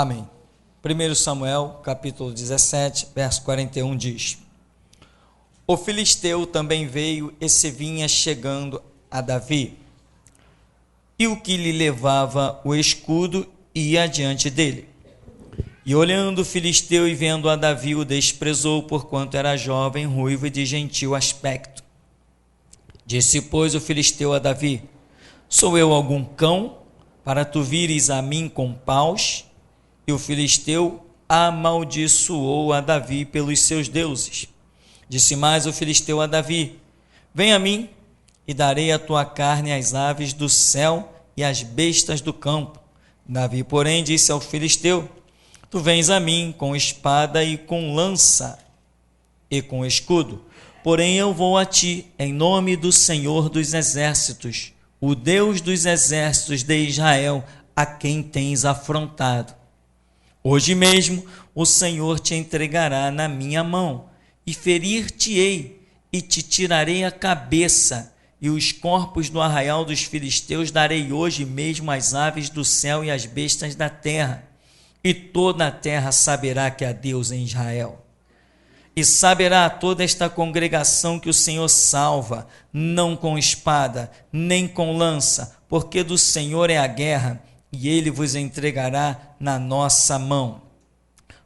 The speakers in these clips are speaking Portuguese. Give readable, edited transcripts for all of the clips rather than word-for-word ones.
Amém. 1 Samuel, capítulo 17, verso 41 diz: O filisteu também veio e se vinha chegando a Davi, e o que lhe levava o escudo ia adiante dele. E olhando o filisteu e vendo a Davi, o desprezou, porquanto era jovem, ruivo e de gentil aspecto. Disse, pois, o filisteu a Davi: Sou eu algum cão, para tu vires a mim com paus? E o filisteu amaldiçoou a Davi pelos seus deuses. Disse mais o filisteu a Davi: Vem a mim, e darei a tua carne às aves do céu e às bestas do campo. Davi, porém, disse ao filisteu: Tu vens a mim com espada e com lança e com escudo, porém eu vou a ti em nome do Senhor dos exércitos, o Deus dos exércitos de Israel, a quem tens afrontado. Hoje mesmo o Senhor te entregará na minha mão, e ferir-te-ei, e te tirarei a cabeça, e os corpos do arraial dos filisteus darei hoje mesmo às aves do céu e às bestas da terra, e toda a terra saberá que há Deus em Israel. E saberá toda esta congregação que o Senhor salva, não com espada, nem com lança, porque do Senhor é a guerra, e ele vos entregará na nossa mão.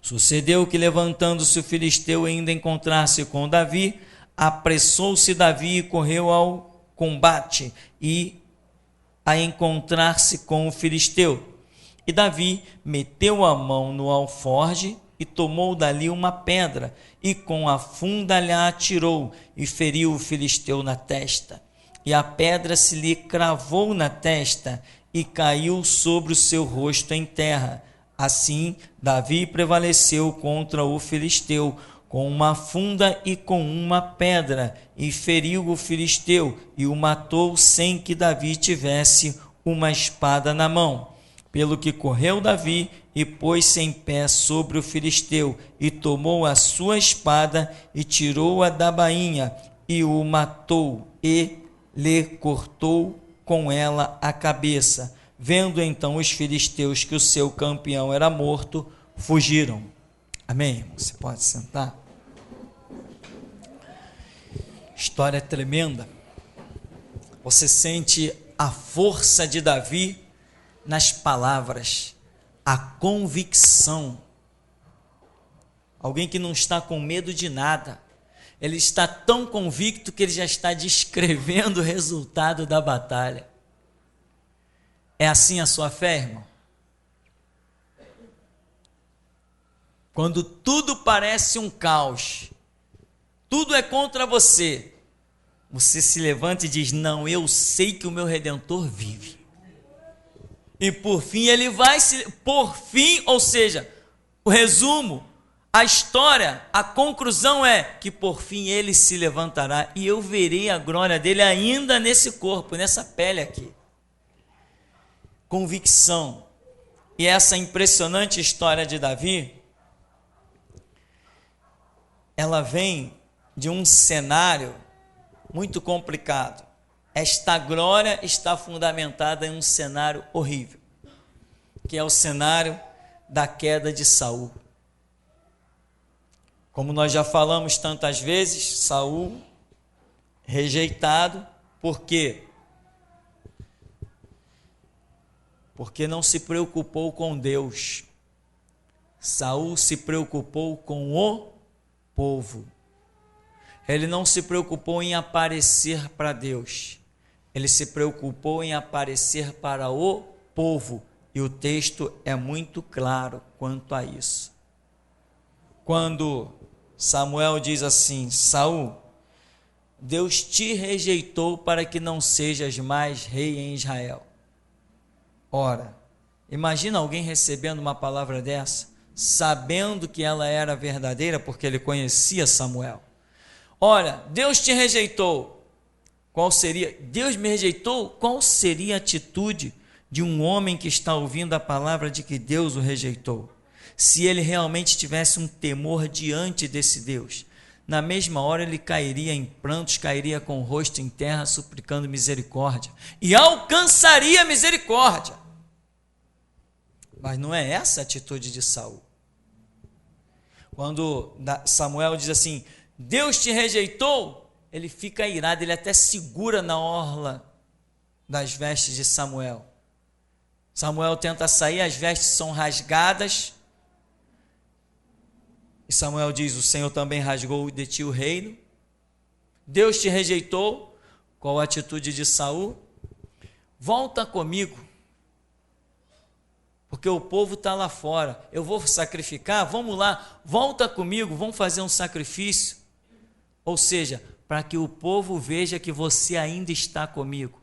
Sucedeu que, levantando-se o filisteu ainda encontrar-se com Davi, apressou-se Davi e correu ao combate e a encontrar-se com o filisteu. E Davi meteu a mão no alforje e tomou dali uma pedra, e com a funda lhe atirou, e feriu o filisteu na testa. E a pedra se lhe cravou na testa, e caiu sobre o seu rosto em terra. Assim, Davi prevaleceu contra o filisteu, com uma funda e com uma pedra, e feriu o filisteu, e o matou sem que Davi tivesse uma espada na mão. Pelo que correu Davi, e pôs-se em pé sobre o filisteu, e tomou a sua espada, e tirou-a da bainha, e o matou, e lhe cortou com ela a cabeça. Vendo então os filisteus que o seu campeão era morto, fugiram. Amém, irmão? Você pode sentar? História tremenda. Você sente a força de Davi nas palavras, a convicção. Alguém que não está com medo de nada. Ele está tão convicto que ele já está descrevendo o resultado da batalha. É assim a sua fé, irmão? Quando tudo parece um caos, tudo é contra você, você se levanta e diz: não, eu sei que o meu Redentor vive. E por fim ele vai se... Por fim, ou seja, o resumo, a história, a conclusão é que por fim ele se levantará e eu verei a glória dele ainda nesse corpo, nessa pele aqui. Convicção. E essa impressionante história de Davi, ela vem de um cenário muito complicado. Esta glória está fundamentada em um cenário horrível, que é o cenário da queda de Saul. Como nós já falamos tantas vezes, Saul rejeitado, por quê? Porque não se preocupou com Deus. Saul se preocupou com o povo. Ele não se preocupou em aparecer para Deus. Ele se preocupou em aparecer para o povo. E o texto é muito claro quanto a isso. Quando Samuel diz assim: Saul, Deus te rejeitou para que não sejas mais rei em Israel. Ora, imagina alguém recebendo uma palavra dessa, sabendo que ela era verdadeira, porque ele conhecia Samuel. Olha, Deus te rejeitou. Qual seria? Deus me rejeitou? Qual seria a atitude de um homem que está ouvindo a palavra de que Deus o rejeitou? Se ele realmente tivesse um temor diante desse Deus, na mesma hora ele cairia em prantos, cairia com o rosto em terra, suplicando misericórdia, e alcançaria misericórdia. Mas não é essa a atitude de Saul. Quando Samuel diz assim, Deus te rejeitou, ele fica irado, ele até segura na orla das vestes de Samuel. Samuel tenta sair, as vestes são rasgadas. E Samuel diz, o Senhor também rasgou de ti o reino. Deus te rejeitou. Qual a atitude de Saul? Volta comigo, porque o povo está lá fora, eu vou sacrificar, vamos lá, volta comigo, vamos fazer um sacrifício. Ou seja, para que o povo veja que você ainda está comigo.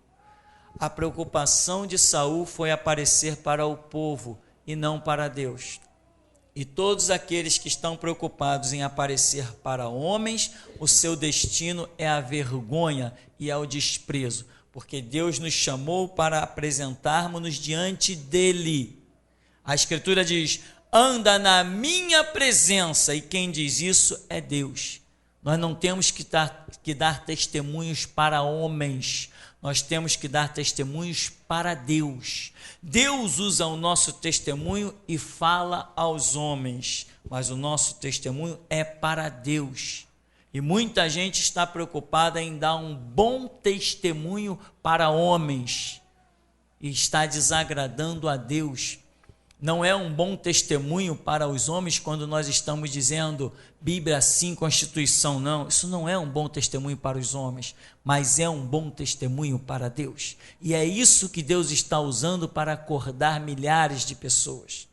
A preocupação de Saul foi aparecer para o povo e não para Deus. E todos aqueles que estão preocupados em aparecer para homens, o seu destino é a vergonha e é o desprezo, porque Deus nos chamou para apresentarmos-nos diante dele. A Escritura diz, anda na minha presença, e quem diz isso é Deus. Nós não temos que dar testemunhos para homens, nós temos que dar testemunhos para Deus. Deus usa o nosso testemunho e fala aos homens, mas o nosso testemunho é para Deus. E muita gente está preocupada em dar um bom testemunho para homens e está desagradando a Deus. Não é um bom testemunho para os homens quando nós estamos dizendo Bíblia assim, Constituição não. Isso não é um bom testemunho para os homens, mas é um bom testemunho para Deus. E é isso que Deus está usando para acordar milhares de pessoas.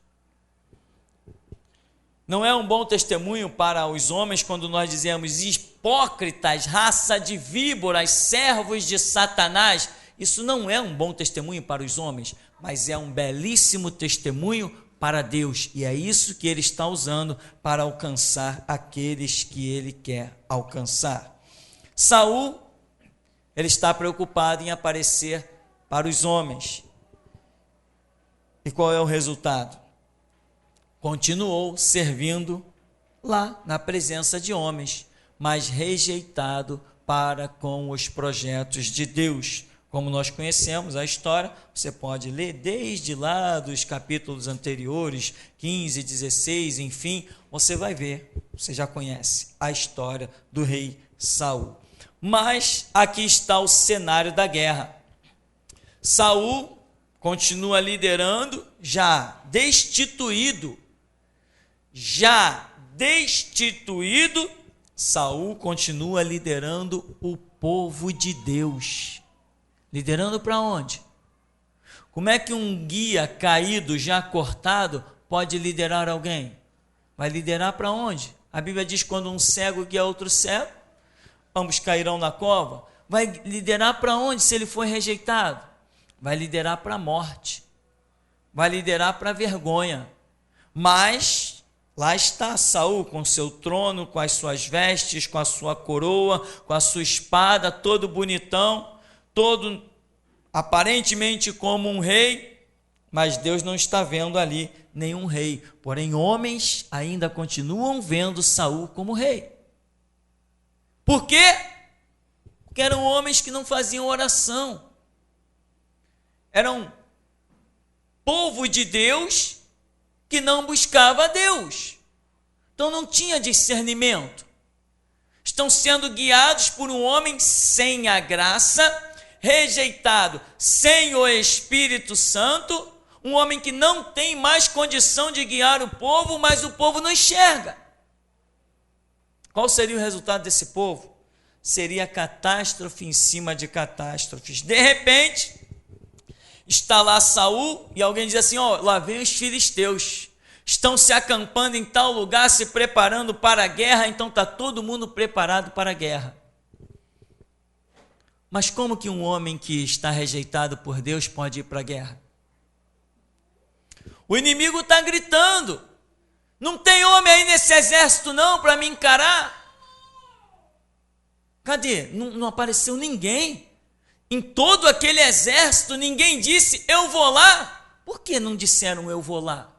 Não é um bom testemunho para os homens quando nós dizemos hipócritas, raça de víboras, servos de Satanás. Isso não é um bom testemunho para os homens, mas é um belíssimo testemunho para Deus. E é isso que ele está usando para alcançar aqueles que ele quer alcançar. Saul, ele está preocupado em aparecer para os homens. E qual é o resultado? Continuou servindo lá na presença de homens, mas rejeitado para com os projetos de Deus. Como nós conhecemos a história, você pode ler desde lá dos capítulos anteriores, 15, 16, enfim, você vai ver, você já conhece a história do rei Saul. Mas aqui está o cenário da guerra. Saul continua liderando, já destituído, Saul continua liderando o povo de Deus. Liderando para onde? Como é que um guia caído, já cortado, pode liderar alguém? Vai liderar para onde? A Bíblia diz, quando um cego guia outro cego, ambos cairão na cova. Vai liderar para onde se ele for rejeitado? Vai liderar para a morte. Vai liderar para a vergonha. Mas lá está Saul com seu trono, com as suas vestes, com a sua coroa, com a sua espada, todo bonitão, todo aparentemente como um rei, mas Deus não está vendo ali nenhum rei. Porém, homens ainda continuam vendo Saul como rei. Por quê? Porque eram homens que não faziam oração. Eram povo de Deus que não buscava a Deus. Então não tinha discernimento. Estão sendo guiados por um homem sem a graça, rejeitado, sem o Espírito Santo, um homem que não tem mais condição de guiar o povo, mas o povo não enxerga. Qual seria o resultado desse povo? Seria catástrofe em cima de catástrofes. De repente, está lá Saul e alguém diz assim, lá vem os filisteus, estão se acampando em tal lugar, se preparando para a guerra, então está todo mundo preparado para a guerra. Mas como que um homem que está rejeitado por Deus pode ir para a guerra? O inimigo está gritando, não tem homem aí nesse exército não para me encarar? Cadê? Não apareceu ninguém. Em todo aquele exército ninguém disse, eu vou lá. Por que não disseram, eu vou lá?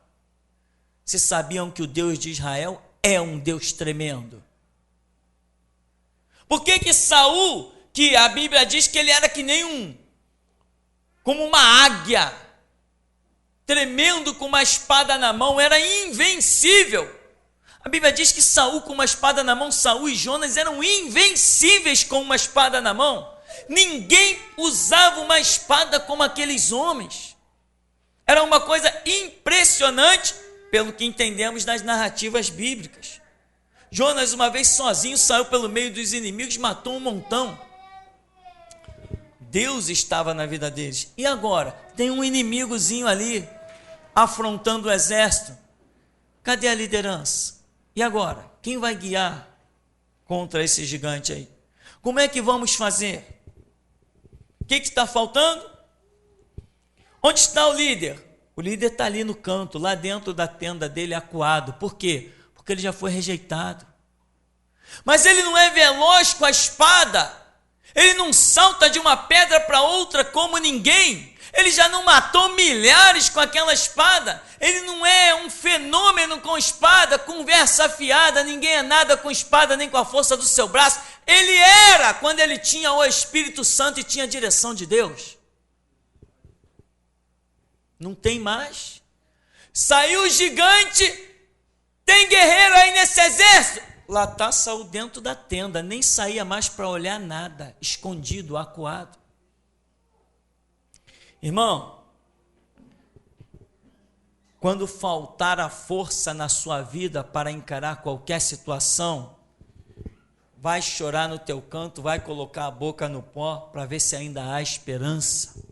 Vocês sabiam que o Deus de Israel é um Deus tremendo? Por que Saul, que a Bíblia diz que ele era que nem como uma águia, tremendo com uma espada na mão, era invencível. A Bíblia diz que Saul com uma espada na mão, Saul e Jonas eram invencíveis com uma espada na mão. Ninguém usava uma espada como aqueles homens. Era uma coisa impressionante, pelo que entendemos das narrativas bíblicas. Jonas, uma vez sozinho, saiu pelo meio dos inimigos, matou um montão. Deus estava na vida deles. E agora? Tem um inimigozinho ali, afrontando o exército. Cadê a liderança? E agora? Quem vai guiar contra esse gigante aí? Como é que vamos fazer? O que está faltando? Onde está o líder? O líder está ali no canto, lá dentro da tenda dele, acuado. Por quê? Porque ele já foi rejeitado. Mas ele não é veloz com a espada. Ele não salta de uma pedra para outra como ninguém. Ele já não matou milhares com aquela espada. Ele não é um fenômeno com espada, conversa afiada, ninguém é nada com espada, nem com a força do seu braço. Ele era quando ele tinha o Espírito Santo e tinha a direção de Deus. Não tem mais. Saiu o gigante, tem guerreiro aí nesse exército. Lá está Saul dentro da tenda, nem saía mais para olhar nada, escondido, acuado. Irmão, quando faltar a força na sua vida para encarar qualquer situação, vai chorar no teu canto, vai colocar a boca no pó para ver se ainda há esperança.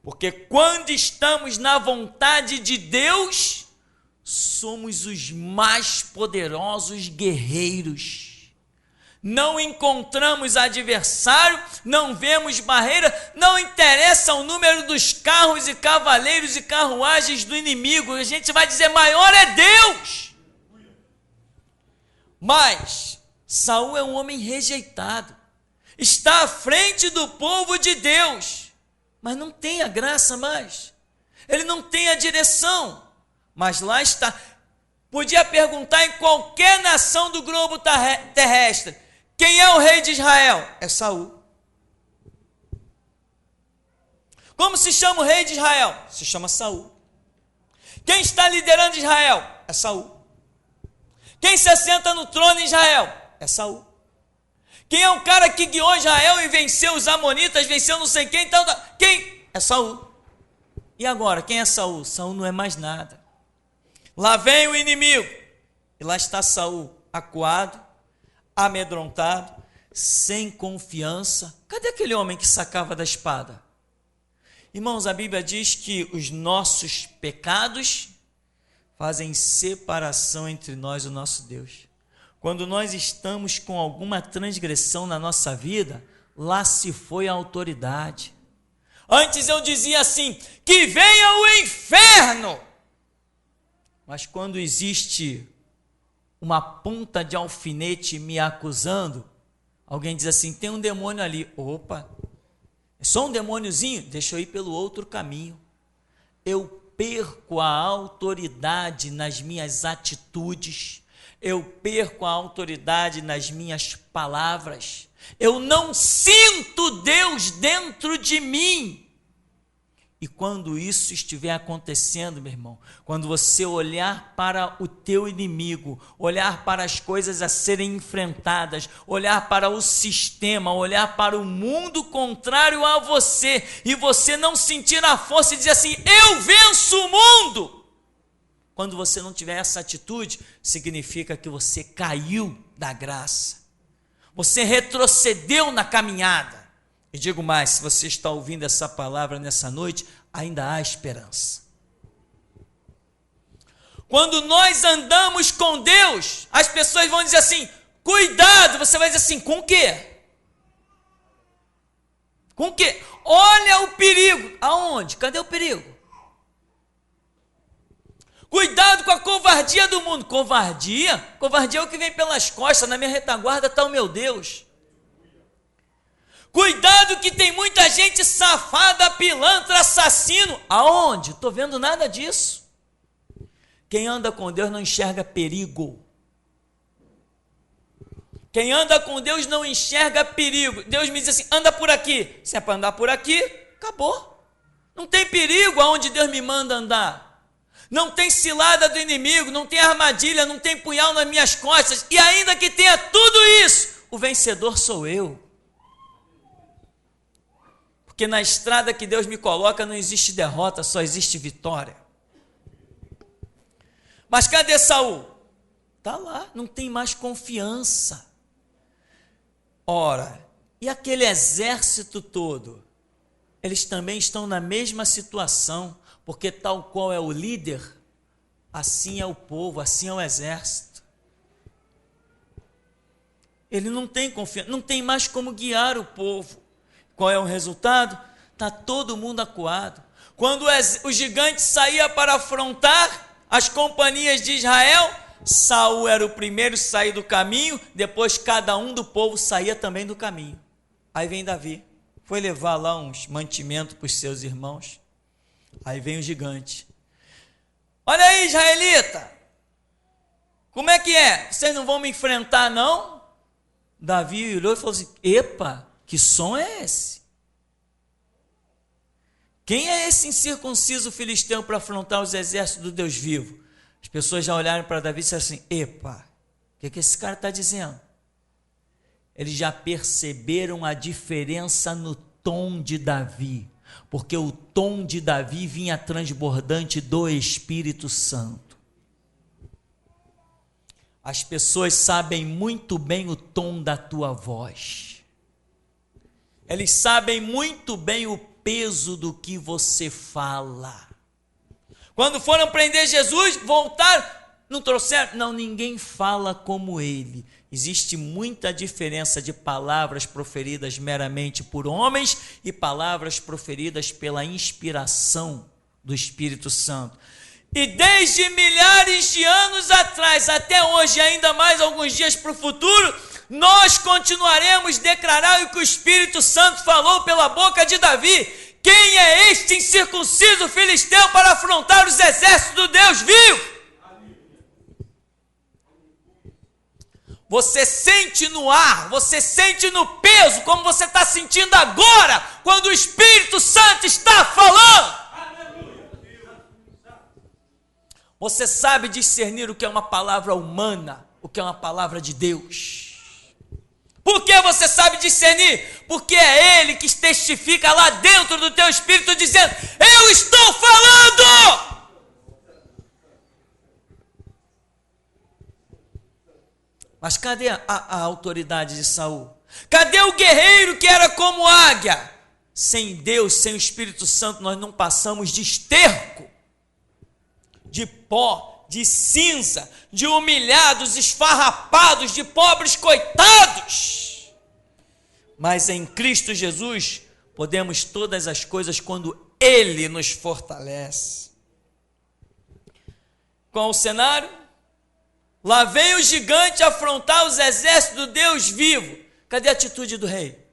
Porque quando estamos na vontade de Deus, somos os mais poderosos guerreiros. Não encontramos adversário, não vemos barreira, não interessa o número dos carros e cavaleiros e carruagens do inimigo, a gente vai dizer, maior é Deus. Mas Saul é um homem rejeitado, está à frente do povo de Deus, mas não tem a graça mais, ele não tem a direção, mas lá está. Podia perguntar em qualquer nação do globo terrestre, quem é o rei de Israel? É Saul. Como se chama o rei de Israel? Se chama Saul. Quem está liderando Israel? É Saul. Quem se assenta no trono em Israel? É Saul. Quem é o cara que guiou Israel e venceu os amonitas, venceu não sei quem, tal. Quem? É Saul. E agora, quem é Saul? Saul não é mais nada. Lá vem o inimigo, e lá está Saul, acuado, amedrontado, sem confiança. Cadê aquele homem que sacava da espada? Irmãos, a Bíblia diz que os nossos pecados fazem separação entre nós e o nosso Deus. Quando nós estamos com alguma transgressão na nossa vida, lá se foi a autoridade. Antes eu dizia assim, que venha o inferno! Mas quando existe uma ponta de alfinete me acusando, alguém diz assim, tem um demônio ali. Opa, é só um demôniozinho? Deixa eu ir pelo outro caminho. Eu perco a autoridade nas minhas atitudes, eu perco a autoridade nas minhas palavras, eu não sinto Deus dentro de mim. E quando isso estiver acontecendo, meu irmão, quando você olhar para o teu inimigo, olhar para as coisas a serem enfrentadas, olhar para o sistema, olhar para o mundo contrário a você, e você não sentir a força e dizer assim, eu venço o mundo. Quando você não tiver essa atitude, significa que você caiu da graça. Você retrocedeu na caminhada. E digo mais, se você está ouvindo essa palavra nessa noite, ainda há esperança. Quando nós andamos com Deus, as pessoas vão dizer assim, cuidado, você vai dizer assim, com o quê? Com o quê? Olha o perigo. Aonde? Cadê o perigo? Cuidado com a covardia do mundo. Covardia? Covardia é o que vem pelas costas, na minha retaguarda está o meu Deus. Cuidado que tem muita gente safada, pilantra, assassino. Aonde? Estou vendo nada disso. Quem anda com Deus não enxerga perigo. Quem anda com Deus não enxerga perigo. Deus me diz assim, anda por aqui. Se é para andar por aqui, acabou. Não tem perigo aonde Deus me manda andar. Não tem cilada do inimigo, não tem armadilha, não tem punhal nas minhas costas. E ainda que tenha tudo isso, o vencedor sou eu. Porque na estrada que Deus me coloca não existe derrota, só existe vitória. Mas cadê Saul? Está lá, não tem mais confiança. Ora, e aquele exército todo? Eles também estão na mesma situação, porque tal qual é o líder, assim é o povo, assim é o exército. Ele não tem confiança, não tem mais como guiar o povo. Qual é o resultado? Está todo mundo acuado. Quando o gigante saía para afrontar as companhias de Israel, Saul era o primeiro a sair do caminho, depois cada um do povo saía também do caminho. Aí vem Davi, foi levar lá uns mantimentos para os seus irmãos. Aí vem o gigante. Olha aí, israelita, como é que é? Vocês não vão me enfrentar, não? Davi olhou e falou assim: epa, que som é esse? Quem é esse incircunciso filisteu para afrontar os exércitos do Deus vivo? As pessoas já olharam para Davi e disseram assim: epa, o que esse cara está dizendo? Eles já perceberam a diferença no tom de Davi, porque o tom de Davi vinha transbordante do Espírito Santo. As pessoas sabem muito bem o tom da tua voz. Eles sabem muito bem o peso do que você fala. Quando foram prender Jesus, voltaram, não trouxeram? Não, ninguém fala como ele. Existe muita diferença de palavras proferidas meramente por homens e palavras proferidas pela inspiração do Espírito Santo. E desde milhares de anos atrás, até hoje, ainda mais alguns dias para o futuro, nós continuaremos declarar o que o Espírito Santo falou pela boca de Davi. Quem é este incircunciso filisteu para afrontar os exércitos do Deus vivo? Você sente no ar, você sente no peso, como você está sentindo agora, quando o Espírito Santo está falando. Você sabe discernir o que é uma palavra humana, o que é uma palavra de Deus. Por que você sabe discernir? Porque é Ele que testifica lá dentro do teu espírito, dizendo: eu estou falando! Mas cadê a autoridade de Saul? Cadê o guerreiro que era como águia? Sem Deus, sem o Espírito Santo, nós não passamos de esterco, de pó, de cinza, de humilhados, esfarrapados, de pobres coitados. Mas em Cristo Jesus podemos todas as coisas quando Ele nos fortalece. Qual o cenário? Lá vem o gigante afrontar os exércitos do Deus vivo. Cadê a atitude do rei?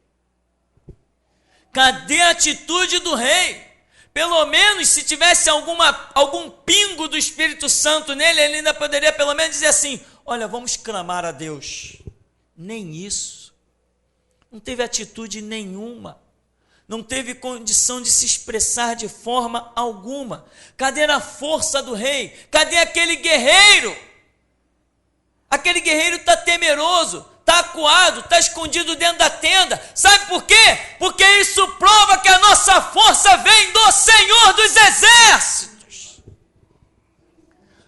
Cadê a atitude do rei? Pelo menos se tivesse algum pingo do Espírito Santo nele, ele ainda poderia pelo menos dizer assim: olha, vamos clamar a Deus. Nem isso. Não teve atitude nenhuma. Não teve condição de se expressar de forma alguma. Cadê a força do rei? Cadê aquele guerreiro? Aquele guerreiro está temeroso, está acuado, está escondido dentro da tenda. Sabe por quê? Porque isso prova que a nossa força vem do Senhor dos Exércitos.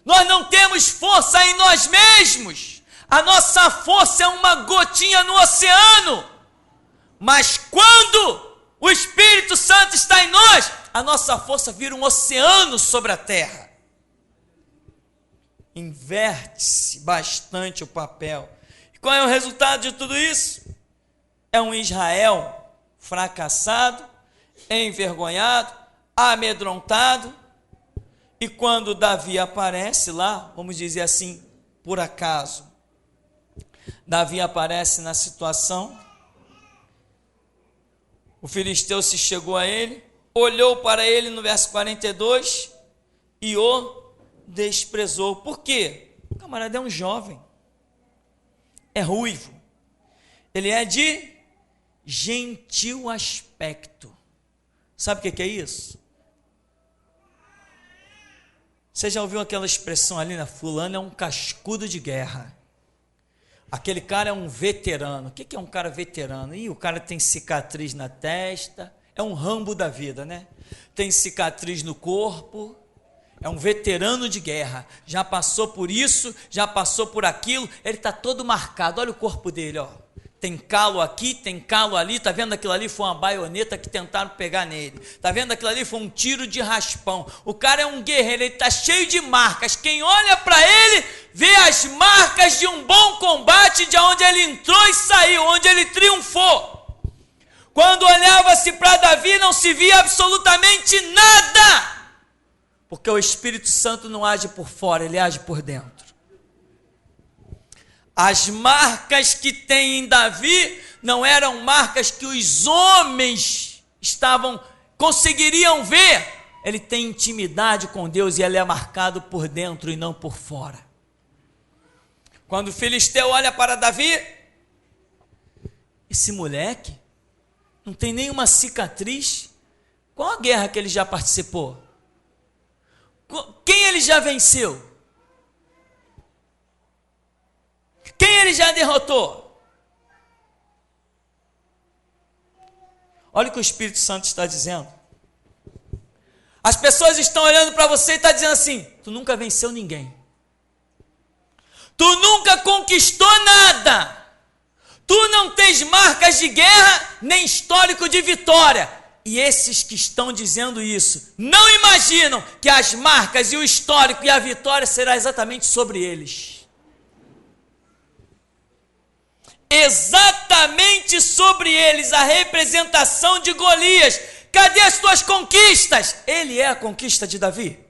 Nós não temos força em nós mesmos. A nossa força é uma gotinha no oceano. Mas quando o Espírito Santo está em nós, a nossa força vira um oceano sobre a terra. Inverte-se bastante o papel. E qual é o resultado de tudo isso? É um Israel fracassado, envergonhado, amedrontado. E quando Davi aparece lá, vamos dizer assim, por acaso, Davi aparece na situação, o filisteu se chegou a ele, olhou para ele no verso 42 e o desprezou. Por quê? O camarada é um jovem, é ruivo, ele é de gentil aspecto. Sabe o que é isso? Você já ouviu aquela expressão ali, né? Fulano é um cascudo de guerra. Aquele cara é um veterano. O que é um cara veterano? Ih, o cara tem cicatriz na testa. É um Rambo da vida, né? Tem cicatriz no corpo. É um veterano de guerra. Já passou por isso, já passou por aquilo. Ele está todo marcado. Olha o corpo dele, ó. Tem calo aqui, tem calo ali. Está vendo aquilo ali? Foi uma baioneta que tentaram pegar nele. Está vendo aquilo ali? Foi um tiro de raspão. O cara é um guerreiro, ele está cheio de marcas. Quem olha para ele, vê as marcas de um bom combate, de onde ele entrou e saiu, onde ele triunfou. Quando olhava-se para Davi, não se via absolutamente nada. Porque o Espírito Santo não age por fora, ele age por dentro. As marcas que tem em Davi não eram marcas que os homens conseguiriam ver. Ele tem intimidade com Deus e ele é marcado por dentro e não por fora. Quando o filisteu olha para Davi, esse moleque não tem nenhuma cicatriz. Qual a guerra que ele já participou? Quem ele já venceu? Quem ele já derrotou? Olha o que o Espírito Santo está dizendo. As pessoas estão olhando para você e estão dizendo assim: tu nunca venceu ninguém. Tu nunca conquistou nada. Tu não tens marcas de guerra, nem histórico de vitória. E esses que estão dizendo isso, não imaginam que as marcas e o histórico e a vitória será exatamente sobre eles. Exatamente sobre eles, a representação de Golias. Cadê as tuas conquistas? Ele é a conquista de Davi.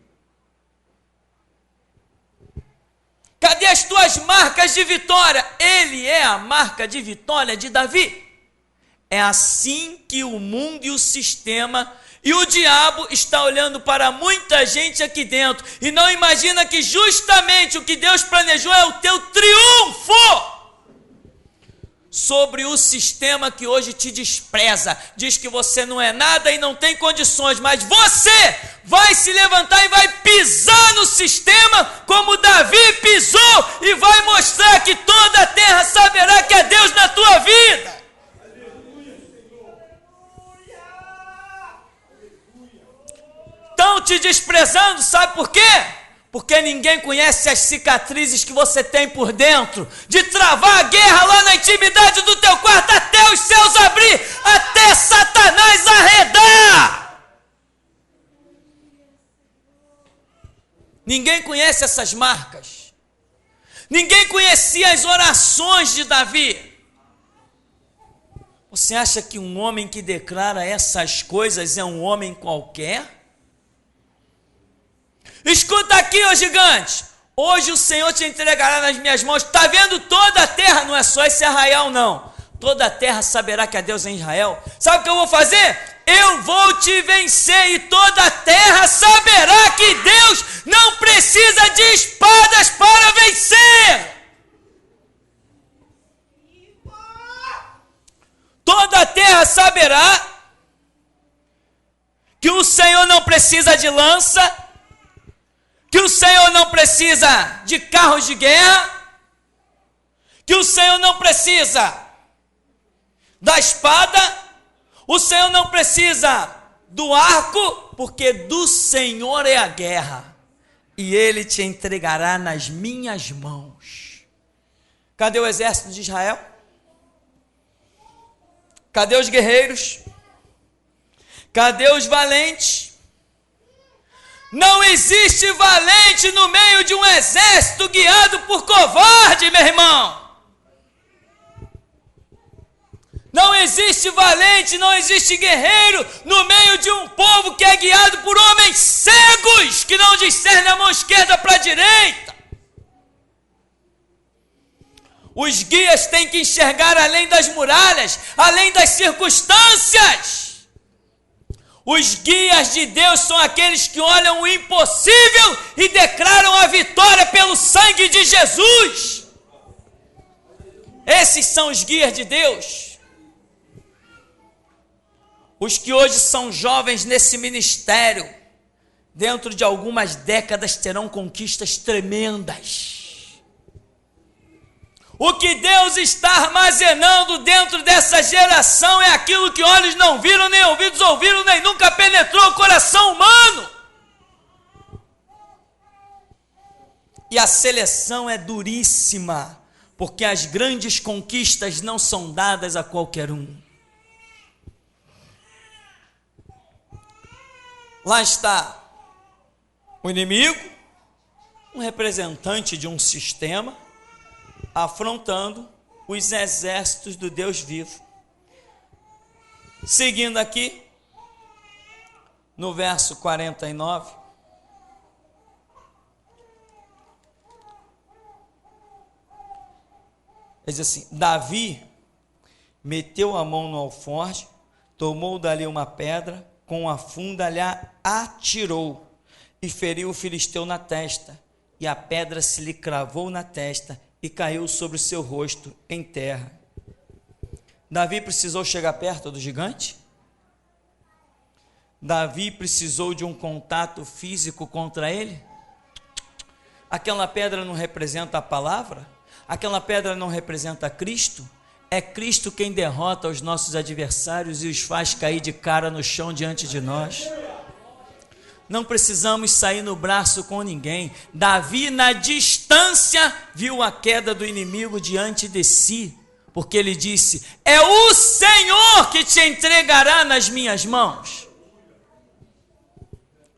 Cadê as tuas marcas de vitória? Ele é a marca de vitória de Davi. É assim que o mundo e o sistema e o diabo está olhando para muita gente aqui dentro e não imagina que justamente o que Deus planejou é o teu triunfo sobre o sistema que hoje te despreza, diz que você não é nada e não tem condições, mas você vai se levantar e vai pisar no sistema como Davi pisou e vai mostrar que toda a terra saberá que é Deus na tua vida. Estão te desprezando, sabe por quê? Porque ninguém conhece as cicatrizes que você tem por dentro, de travar a guerra lá na intimidade do teu quarto, até os céus abrir, até Satanás arredar. Ninguém conhece essas marcas. Ninguém conhecia as orações de Davi. Você acha que um homem que declara essas coisas é um homem qualquer? Escuta aqui, ó gigante, hoje o Senhor te entregará nas minhas mãos. Está vendo toda a terra, não é só esse arraial não, toda a terra saberá que há Deus em Israel. Sabe o que eu vou fazer? Eu vou te vencer e toda a terra saberá que Deus não precisa de espadas para vencer. Toda a terra saberá que o Senhor não precisa de lança, que o Senhor não precisa de carros de guerra, que o Senhor não precisa da espada, o Senhor não precisa do arco, porque do Senhor é a guerra, e Ele te entregará nas minhas mãos. Cadê o exército de Israel? Cadê os guerreiros? Cadê os valentes? Não existe valente no meio de um exército guiado por covarde, meu irmão. Não existe valente, não existe guerreiro no meio de um povo que é guiado por homens cegos, que não discernem a mão esquerda para a direita. Os guias têm que enxergar além das muralhas, além das circunstâncias. Os guias de Deus são aqueles que olham o impossível e declaram a vitória pelo sangue de Jesus. Esses são os guias de Deus. Os que hoje são jovens nesse ministério, dentro de algumas décadas terão conquistas tremendas. O que Deus está armazenando dentro dessa geração é aquilo que olhos não viram, nem ouvidos ouviram, nem nunca penetrou o coração humano. E a seleção é duríssima, porque as grandes conquistas não são dadas a qualquer um. Lá está o inimigo, um representante de um sistema, afrontando os exércitos do Deus vivo. Seguindo aqui, no verso 49, ele diz assim: Davi meteu a mão no alforje, tomou dali uma pedra, com a funda lhe atirou, e feriu o filisteu na testa, e a pedra se lhe cravou na testa, e caiu sobre o seu rosto em terra. Davi precisou chegar perto do gigante? Davi precisou de um contato físico contra ele? Aquela pedra não representa a palavra? Aquela pedra não representa Cristo? É Cristo quem derrota os nossos adversários e os faz cair de cara no chão diante de nós. Não precisamos sair no braço com ninguém. Davi, na distância, viu a queda do inimigo diante de si, porque ele disse: é o Senhor que te entregará nas minhas mãos.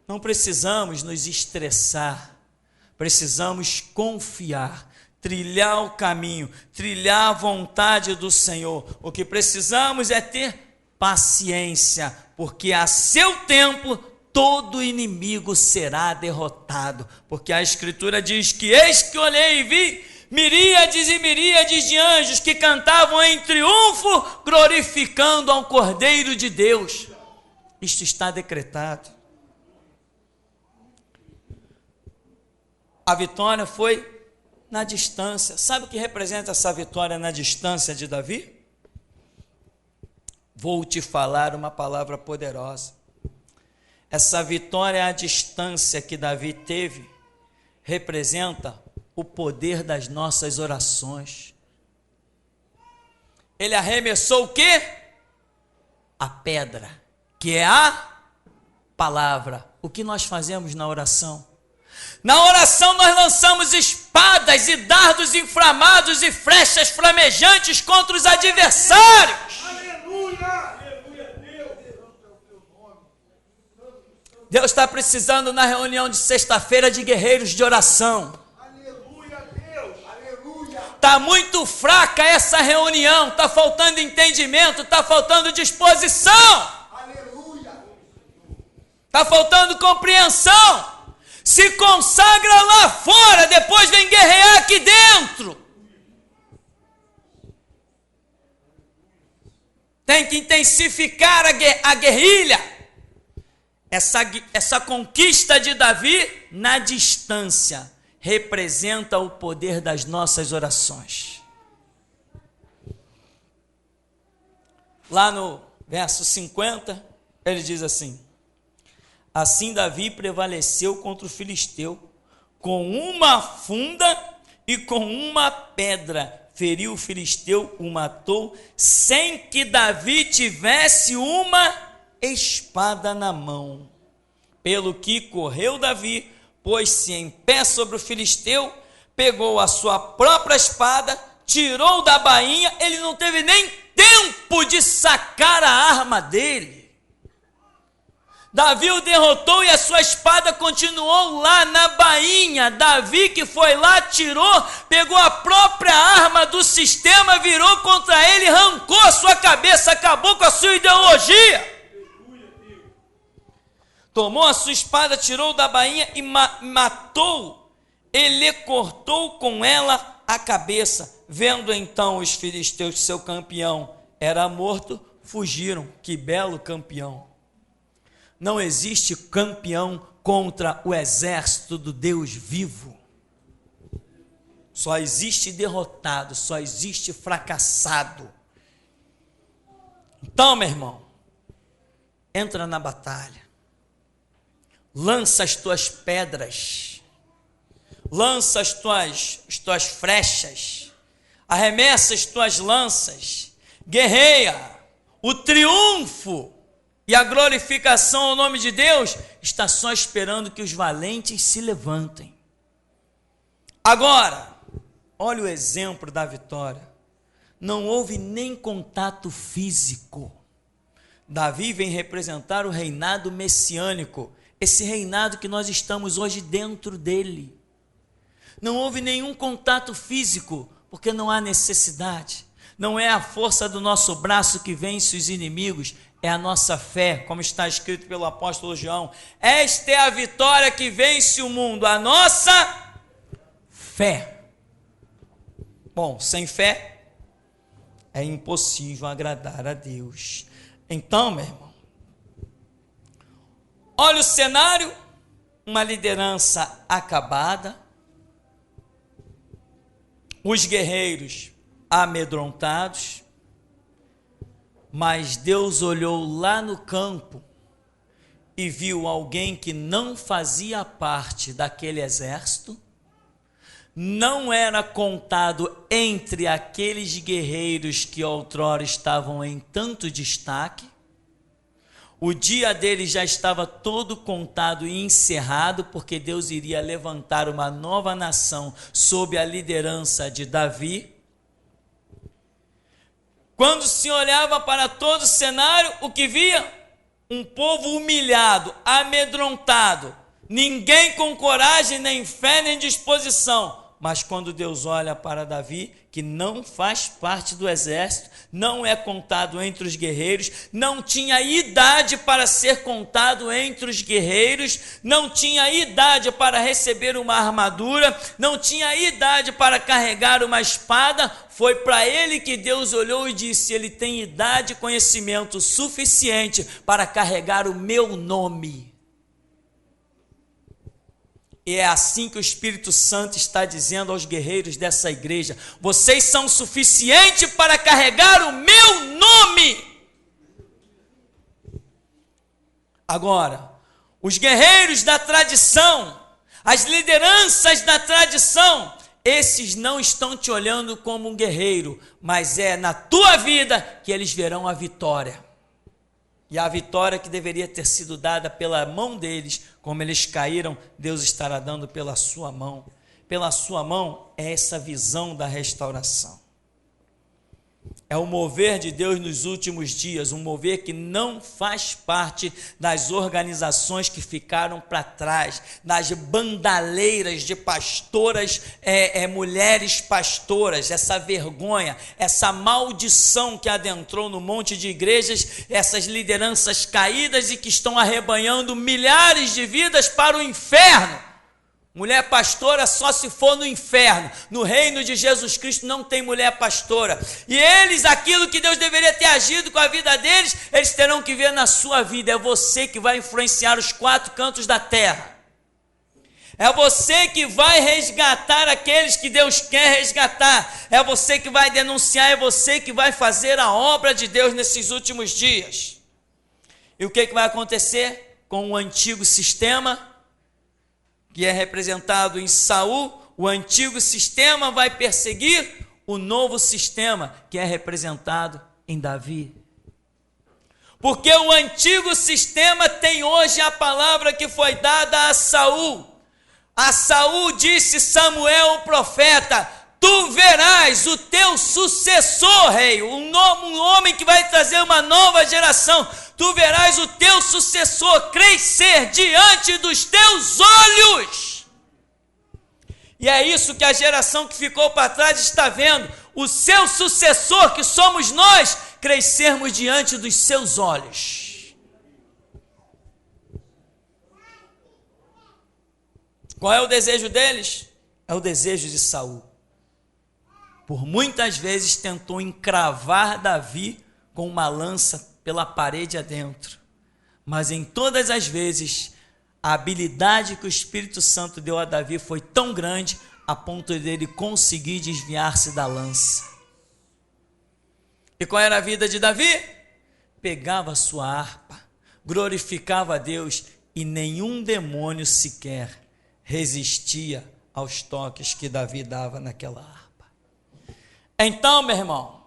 Não precisamos nos estressar, precisamos confiar, trilhar o caminho, trilhar a vontade do Senhor. O que precisamos é ter paciência, porque a seu tempo todo inimigo será derrotado, porque a Escritura diz que eis que olhei e vi miríades e miríades de anjos que cantavam em triunfo, glorificando ao Cordeiro de Deus. Isto está decretado. A vitória foi na distância. Sabe o que representa essa vitória na distância de Davi? Vou te falar uma palavra poderosa. Essa vitória à distância que Davi teve representa o poder das nossas orações. Ele arremessou o quê? A pedra, que é a palavra. O que nós fazemos na oração? Na oração nós lançamos espadas e dardos inflamados e flechas flamejantes contra os adversários. Aleluia! Deus está precisando na reunião de sexta-feira de guerreiros de oração. Aleluia, Deus! Aleluia! Está muito fraca essa reunião, está faltando entendimento, está faltando disposição. Aleluia! Está faltando compreensão. Se consagra lá fora, depois vem guerrear aqui dentro. Tem que intensificar a guerrilha. Essa conquista de Davi na distância representa o poder das nossas orações. Lá no verso 50, ele diz assim: assim Davi prevaleceu contra o filisteu, com uma funda e com uma pedra feriu o filisteu, o matou, sem que Davi tivesse uma espada na mão. Pelo que correu Davi, pôs-se em pé sobre o filisteu, pegou a sua própria espada, tirou da bainha, ele não teve nem tempo de sacar a arma dele. Davi o derrotou e a sua espada continuou lá na bainha. Davi que foi lá, tirou, pegou a própria arma do sistema, virou contra ele, arrancou a sua cabeça, acabou com a sua ideologia. Tomou a sua espada, tirou da bainha e matou. Ele cortou com ela a cabeça. Vendo então os filisteus que seu campeão era morto, fugiram. Que belo campeão! Não existe campeão contra o exército do Deus vivo. Só existe derrotado, só existe fracassado. Então, meu irmão, entra na batalha. lança as tuas pedras, lança as tuas flechas, arremessa as tuas lanças, guerreia. O triunfo e a glorificação ao nome de Deus está só esperando que os valentes se levantem. Agora, olha o exemplo da vitória. Não houve nem contato físico. Davi vem representar o reinado messiânico, esse reinado que nós estamos hoje dentro dele. Não houve nenhum contato físico, porque não há necessidade. Não é a força do nosso braço que vence os inimigos, é a nossa fé, como está escrito pelo apóstolo João. Esta é a vitória que vence o mundo, a nossa fé. Bom, sem fé é impossível agradar a Deus. Então, meu irmão, olha o cenário, uma liderança acabada, os guerreiros amedrontados, mas Deus olhou lá no campo e viu alguém que não fazia parte daquele exército, não era contado entre aqueles guerreiros que outrora estavam em tanto destaque. O dia dele já estava todo contado e encerrado, porque Deus iria levantar uma nova nação sob a liderança de Davi. Quando se olhava para todo o cenário, o que via? Um povo humilhado, amedrontado, ninguém com coragem, nem fé, nem disposição. Mas quando Deus olha para Davi, que não faz parte do exército, não é contado entre os guerreiros, não tinha idade para ser contado entre os guerreiros, não tinha idade para receber uma armadura, não tinha idade para carregar uma espada, foi para ele que Deus olhou e disse: ele tem idade e conhecimento suficiente para carregar o meu nome. E é assim que o Espírito Santo está dizendo aos guerreiros dessa igreja: vocês são suficientes para carregar o meu nome. Agora, os guerreiros da tradição, as lideranças da tradição, esses não estão te olhando como um guerreiro, mas é na tua vida que eles verão a vitória. E a vitória que deveria ter sido dada pela mão deles, como eles caíram, Deus estará dando pela sua mão. Pela sua mão é essa visão da restauração. É o mover de Deus nos últimos dias, um mover que não faz parte das organizações que ficaram para trás, das bandaleiras de pastoras, mulheres pastoras, essa vergonha, essa maldição que adentrou no monte de igrejas, essas lideranças caídas e que estão arrebanhando milhares de vidas para o inferno. Mulher pastora só se for no inferno. No reino de Jesus Cristo não tem mulher pastora. E eles, aquilo que Deus deveria ter agido com a vida deles, eles terão que ver na sua vida. É você que vai influenciar os quatro cantos da terra. É você que vai resgatar aqueles que Deus quer resgatar. É você que vai denunciar, é você que vai fazer a obra de Deus nesses últimos dias. E o que vai acontecer com o antigo sistema, que é representado em Saul? O antigo sistema vai perseguir o novo sistema, que é representado em Davi. Porque o antigo sistema tem hoje a palavra que foi dada a Saul. A Saul disse Samuel, o profeta: tu verás o teu sucessor, rei, um homem que vai trazer uma nova geração. Tu verás o teu sucessor crescer diante dos teus olhos. E é isso que a geração que ficou para trás está vendo. O seu sucessor, que somos nós, crescermos diante dos seus olhos. Qual é o desejo deles? É o desejo de Saul. Por muitas vezes tentou encravar Davi com uma lança pela parede adentro, mas em todas as vezes a habilidade que o Espírito Santo deu a Davi foi tão grande a ponto dele conseguir desviar-se da lança. E qual era a vida de Davi? Pegava a sua harpa, glorificava a Deus e nenhum demônio sequer resistia aos toques que Davi dava naquela harpa. Então, meu irmão,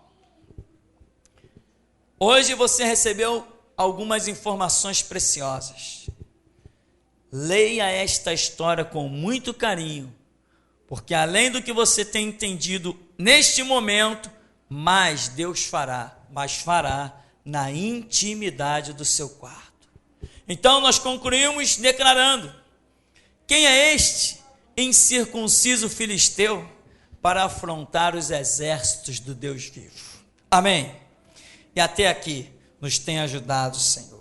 hoje você recebeu algumas informações preciosas. Leia esta história com muito carinho, porque além do que você tem entendido neste momento, mais Deus fará, mas fará na intimidade do seu quarto. Então nós concluímos declarando: quem é este incircunciso filisteu para afrontar os exércitos do Deus vivo? Amém. E até aqui nos tem ajudado o Senhor.